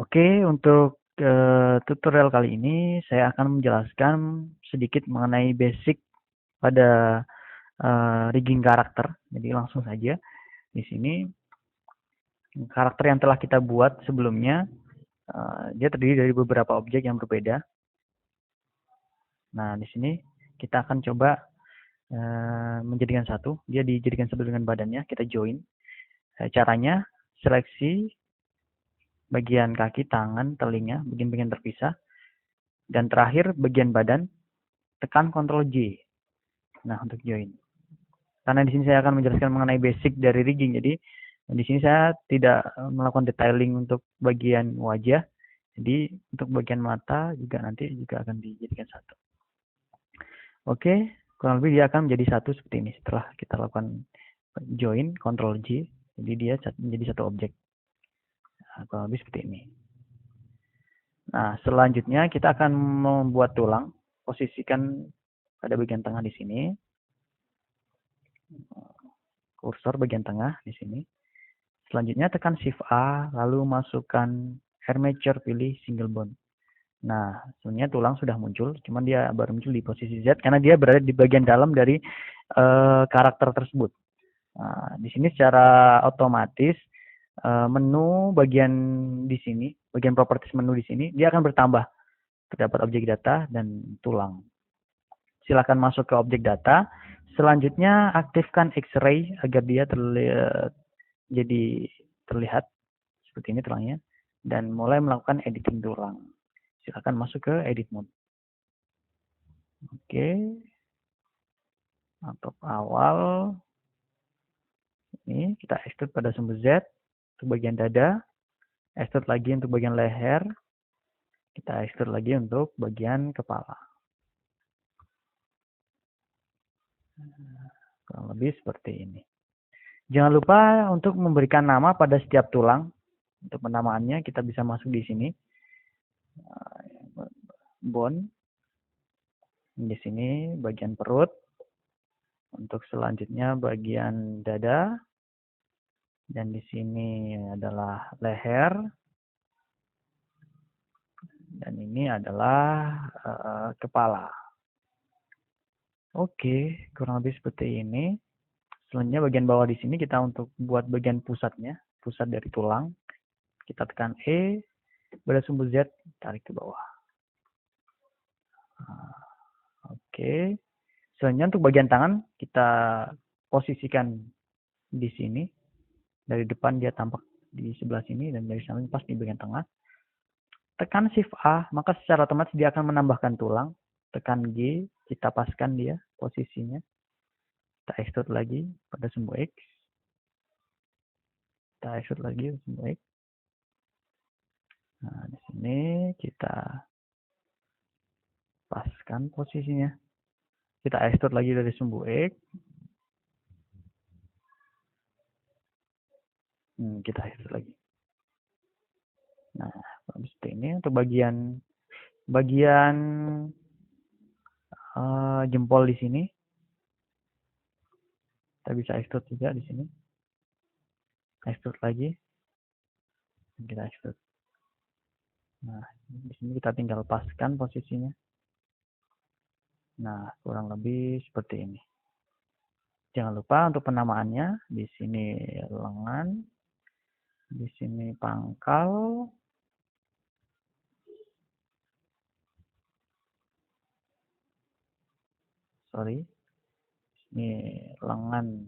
Oke, untuk tutorial kali ini saya akan menjelaskan sedikit mengenai basic pada rigging karakter. Jadi langsung saja di sini karakter yang telah kita buat sebelumnya dia terdiri dari beberapa objek yang berbeda. Nah, di sini kita akan coba menjadikan satu. Dia dijadikan satu dengan badannya. Kita join. Caranya seleksi bagian kaki, tangan, telinga, bagian-bagian terpisah. Dan terakhir bagian badan, tekan Ctrl J. Nah, untuk join. Karena di sini saya akan menjelaskan mengenai basic dari rigging. Jadi di sini saya tidak melakukan detailing untuk bagian wajah. Jadi untuk bagian mata juga nanti juga akan dijadikan satu. Oke, kurang lebih dia akan menjadi satu seperti ini setelah kita lakukan join Ctrl J. Jadi dia menjadi satu objek. Nah, kurang lebih seperti ini. Nah, selanjutnya kita akan membuat tulang. Posisikan pada bagian tengah di sini. Kursor bagian tengah di sini. Selanjutnya tekan Shift A, lalu masukkan armature, pilih single bone. Nah, sebenarnya tulang sudah muncul, cuman dia baru muncul di posisi Z karena dia berada di bagian dalam dari karakter tersebut. Nah, di sini secara otomatis menu bagian di sini, bagian properties menu di sini, dia akan bertambah. Terdapat objek data dan tulang. Silakan masuk ke objek data. Selanjutnya aktifkan X-ray agar dia jadi terlihat seperti ini tulangnya, dan mulai melakukan editing tulang. Silakan masuk ke edit mode. Oke, untuk awal ini kita extrude pada sumber Z untuk bagian dada, extrude lagi untuk bagian leher, kita extrude lagi untuk bagian kepala. Kurang lebih seperti ini. Jangan lupa untuk memberikan nama pada setiap tulang. Untuk penamaannya kita bisa masuk di sini. Bone. Di sini bagian perut. Untuk selanjutnya bagian dada. Dan di sini adalah leher. Dan ini adalah kepala. Oke, kurang lebih seperti ini. Selanjutnya bagian bawah di sini kita untuk buat bagian pusatnya, pusat dari tulang. Kita tekan E, pada sumber Z, tarik ke bawah. Oke. Selanjutnya untuk bagian tangan kita posisikan di sini. Dari depan dia tampak di sebelah sini dan dari sana pas di bagian tengah. Tekan Shift A, maka secara otomatis dia akan menambahkan tulang. Tekan G, kita paskan dia posisinya. Kita extrude lagi pada sumbu X. Kita extrude lagi pada sumbu X. Nah, di sini kita paskan posisinya. Kita extrude lagi dari sumbu X. Kita extrude lagi. Nah, seperti ini untuk bagian jempol di sini. Kita bisa extrude juga di sini. Extrude lagi. Dan kita extrude. Nah, di sini kita tinggal paskan posisinya. Nah, kurang lebih seperti ini. Jangan lupa untuk penamaannya. Di sini lengan. Di sini pangkal. Sorry. Ini lengan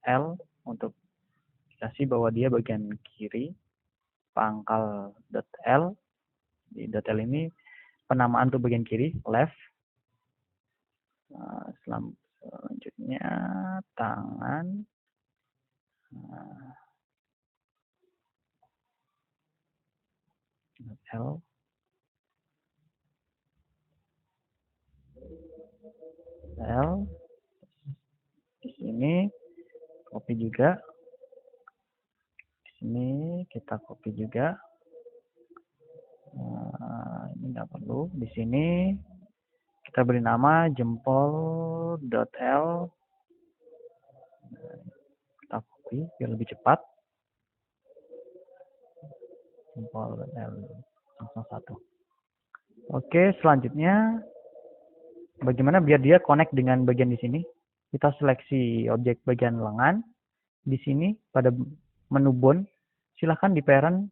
.l untuk dikasih bahwa dia bagian kiri. Pangkal .l. Di .l ini penamaan untuk bagian kiri, left. Nah, selanjutnya tangan. Nah, L. L. Di sini copy juga. Di sini kita copy juga. Nah, ini nggak perlu. Di sini kita beri nama jempol.l. Kita copy biar lebih cepat. Simbol L langsung 1. Oke, selanjutnya bagaimana biar dia connect dengan bagian di sini? Kita seleksi objek bagian lengan. Di sini pada menu bone, silahkan di parent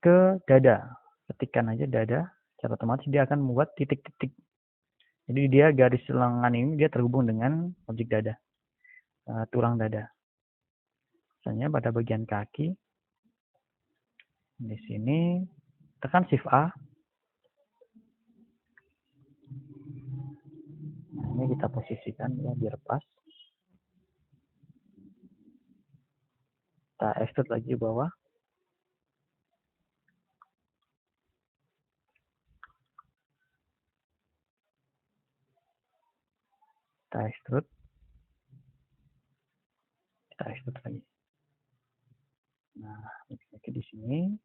ke dada. Ketikkan aja dada, secara otomatis dia akan membuat titik-titik. Jadi dia garis lengan ini dia terhubung dengan objek dada, tulang dada. Misalnya pada bagian kaki, di sini tekan Shift A. Nah, ini kita posisikan ya biar pas. Kita extrude lagi ke bawah. Kita extrude lagi. Nah, lagi di sini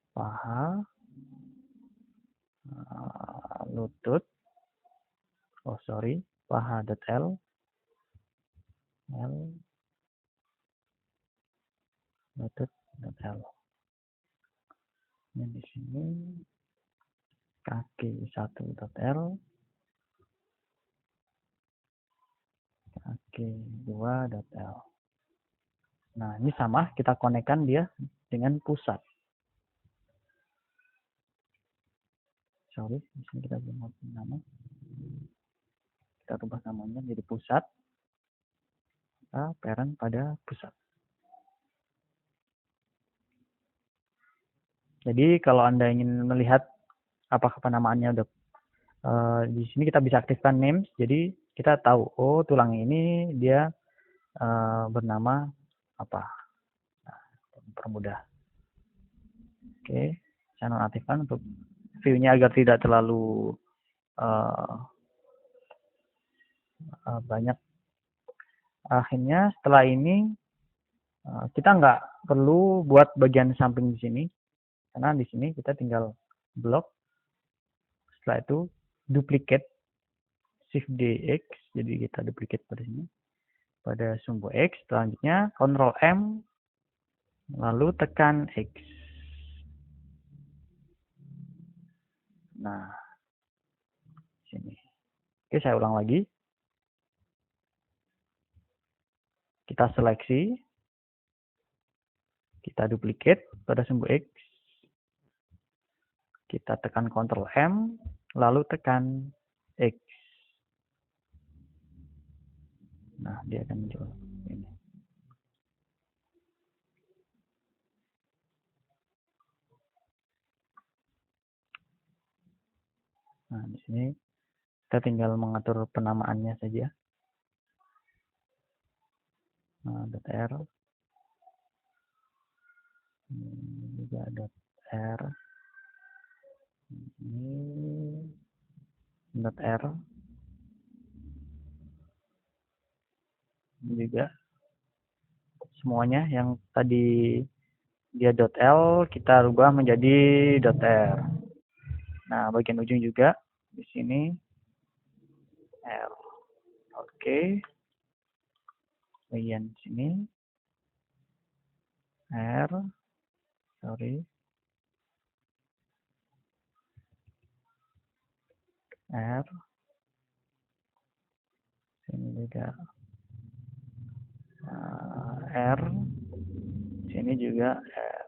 paha, lutut, paha.L, lutut.L. Ini di sini kaki 1.L, kaki 2.L. Nah, ini sama, kita konekkan dia dengan pusat. Sorry, di sini kita belum mau nama. Kita rubah namanya jadi pusat. Kita parent pada pusat. Jadi kalau Anda ingin melihat apakah penamaannya udah di sini kita bisa aktifkan names. Jadi kita tahu, oh tulang ini dia bernama apa. Nah, permudah. Oke, saya nonaktifkan untuk view-nya agar tidak terlalu banyak. Akhirnya setelah ini kita nggak perlu buat bagian samping di sini, karena di sini kita tinggal blok. Setelah itu duplicate, Shift DX, jadi kita duplicate pada sini, pada sumbu X. Selanjutnya Ctrl M, lalu tekan X. Nah, sini. Oke, saya ulang lagi. Kita seleksi, kita duplicate pada sumbu X, kita tekan Ctrl M, lalu tekan X. Nah, dia akan muncul ini. Nah, di sini kita tinggal mengatur penamaannya saja. Nah, .r, ini juga .r, ini .r, ini juga semuanya yang tadi dia .l kita rubah menjadi .r. Nah, bagian ujung juga di sini L. Oke. Bagian sini R. Sorry. R. Sini juga R. Sini juga R.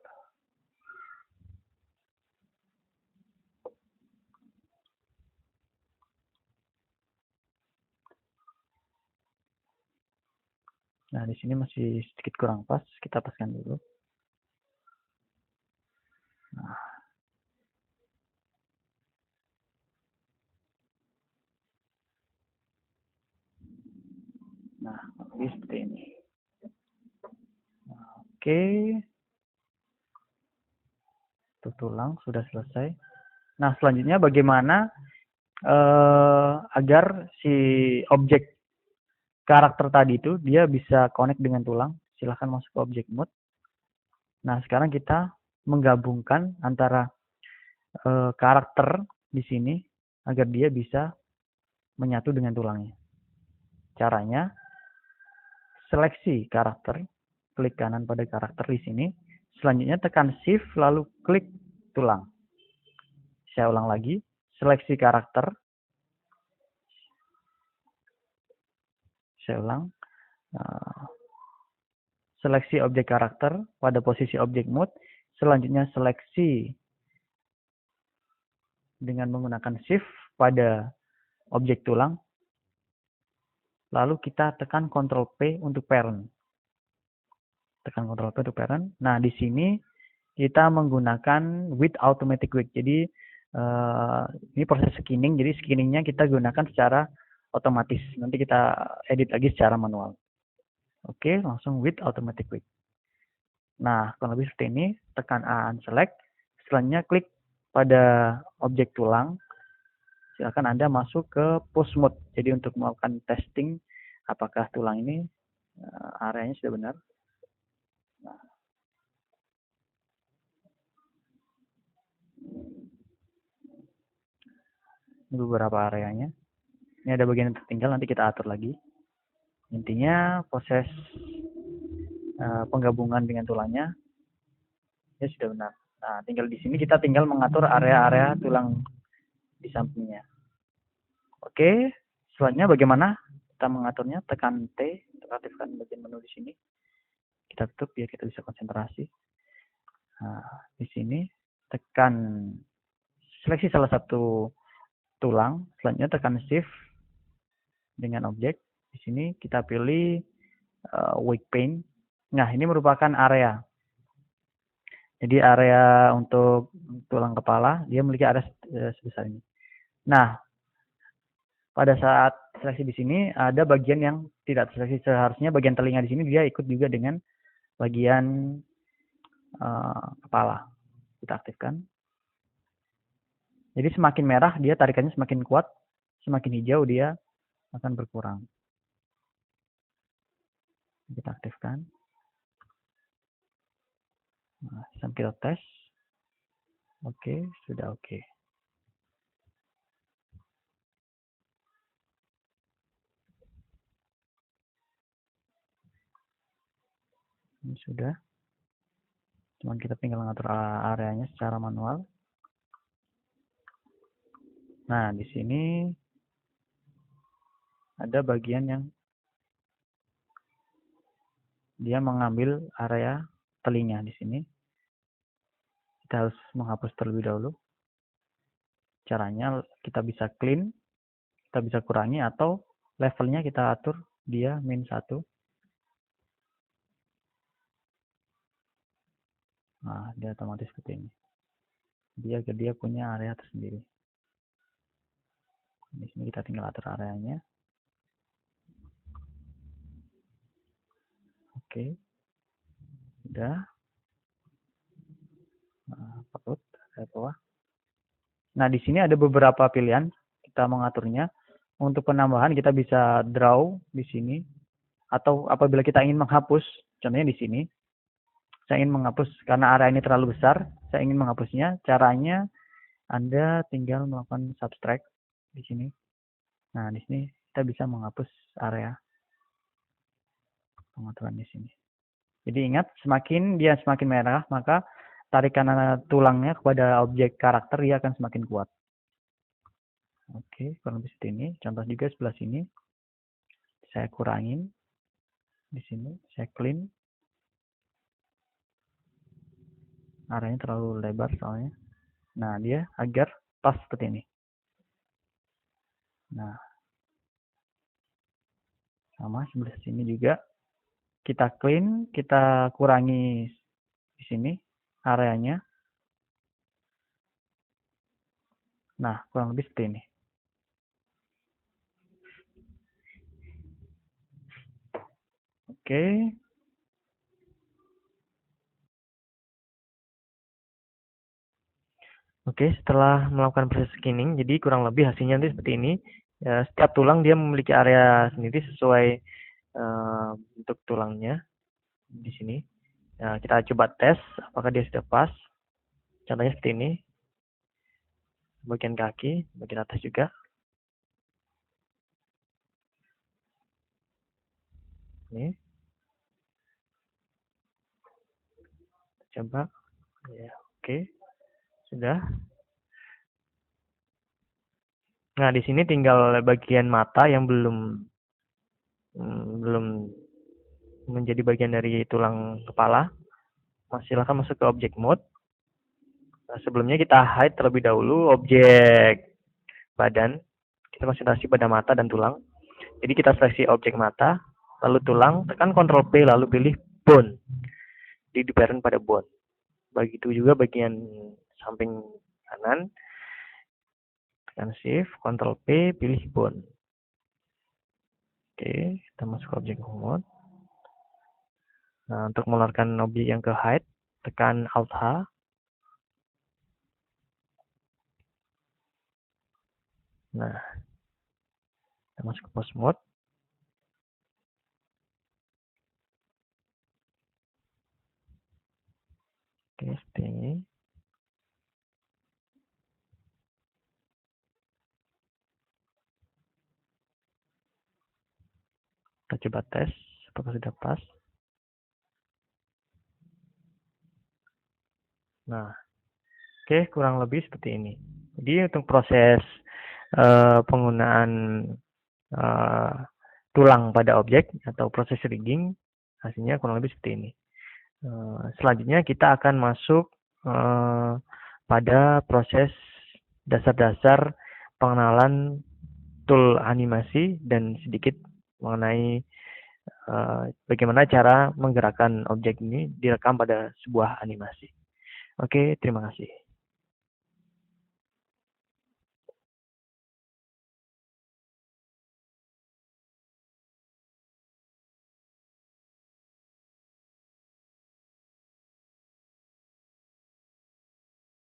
Nah, di sini masih sedikit kurang pas, kita paskan dulu. Nah, seperti ini. Oke. Itu tulang sudah selesai. Nah, selanjutnya bagaimana agar si objek karakter tadi itu dia bisa connect dengan tulang. Silahkan masuk ke object mode. Nah, sekarang kita menggabungkan antara karakter di sini agar dia bisa menyatu dengan tulangnya. Caranya, seleksi karakter, klik kanan pada karakter di sini, Selanjutnya tekan Shift lalu klik tulang. Saya ulang lagi, seleksi karakter. Saya ulang. Seleksi objek karakter pada posisi objek mode. Selanjutnya seleksi dengan menggunakan Shift pada objek tulang. Lalu kita tekan Ctrl P untuk parent. Tekan Ctrl P untuk parent. Nah, di sini kita menggunakan with automatic wake. Jadi ini proses skinning. Jadi skinningnya kita gunakan secara otomatis. Nanti kita edit lagi secara manual. Oke, langsung with automatic wake. Nah, kurang lebih seperti ini. Tekan A unselect. Selanjutnya klik pada objek tulang. Silakan Anda masuk ke post mode. Jadi untuk melakukan testing apakah tulang ini areanya sudah benar. Nah, ini beberapa areanya. Ini ada bagian yang tertinggal, nanti kita atur lagi. Intinya proses penggabungan dengan tulangnya ya sudah benar. Nah, tinggal di sini kita tinggal mengatur area-area tulang di sampingnya. Oke, selanjutnya bagaimana kita mengaturnya? Tekan T untuk aktifkan bagian menu di sini. Kita tutup biar kita bisa konsentrasi. Nah, di sini tekan seleksi salah satu tulang, selanjutnya tekan Shift dengan objek. Di sini kita pilih wake pain. Nah, ini merupakan area. Jadi area untuk tulang kepala, dia memiliki area sebesar ini. Nah, pada saat seleksi di sini ada bagian yang tidak terseleksi. Seharusnya bagian telinga di sini dia ikut juga dengan bagian kepala. Kita aktifkan. Jadi semakin merah dia tarikannya semakin kuat, semakin hijau dia akan berkurang. Kita aktifkan. Nah, sampai kita tes. Oke, sudah oke. Ini sudah. Cuman kita tinggal mengatur areanya secara manual. Nah, di sini ada bagian yang dia mengambil area telinga di sini. Kita harus menghapus terlebih dahulu. Caranya kita bisa clean, kita bisa kurangi atau levelnya kita atur dia -1. Nah, dia otomatis seperti ini. Dia punya area tersendiri. Di sini kita tinggal atur areanya. Oke. Sudah. Nah, perut dari bawah. Nah, di sini ada beberapa pilihan kita mengaturnya. Untuk penambahan kita bisa draw di sini atau apabila kita ingin menghapus, contohnya di sini. Saya ingin menghapus karena area ini terlalu besar, saya ingin menghapusnya. Caranya Anda tinggal melakukan subtract di sini. Nah, di sini kita bisa menghapus area pengaturan di sini. Jadi ingat, semakin dia semakin merah, maka tarikan tulangnya kepada objek karakter dia akan semakin kuat. Oke, kurang lebih seperti ini. Contoh juga sebelah sini. Saya kurangin. Di sini saya clean. Areanya terlalu lebar soalnya. Nah, dia agar pas seperti ini. Nah, sama sebelah sini juga. Kita clean, kita kurangi di sini areanya. Nah, kurang lebih seperti ini. Oke. Oke, setelah melakukan proses skinning, jadi kurang lebih hasilnya nanti seperti ini. Ya, setiap tulang dia memiliki area sendiri sesuai bentuk tulangnya di sini. Ya, kita coba tes apakah dia sudah pas. Contohnya seperti ini. Bagian kaki, bagian atas juga. Ini. Coba. Ya, oke. Sudah. Nah, di sini tinggal bagian mata yang belum menjadi bagian dari tulang kepala. Silahkan masuk ke object mode. Nah, sebelumnya kita hide terlebih dahulu objek badan. Kita konsentrasi pada mata dan tulang. Jadi kita seleksi objek mata, lalu tulang, tekan Ctrl P, lalu pilih bone. Jadi di parent pada bone. Begitu juga bagian samping kanan, tekan Shift, Ctrl P, pilih bone. Oke, kita masuk ke objek mode. Nah, untuk mengeluarkan objek yang ke hide, tekan Alt H. Nah, kita masuk ke pose mode. Oke, seperti ini. Kita coba tes apakah sudah pas. Nah, oke, kurang lebih seperti ini. Jadi untuk proses penggunaan tulang pada objek atau proses rigging, hasilnya kurang lebih seperti ini. Selanjutnya kita akan masuk pada proses dasar-dasar pengenalan tool animasi dan sedikit mengenai bagaimana cara menggerakkan objek ini direkam pada sebuah animasi. Oke, terima kasih.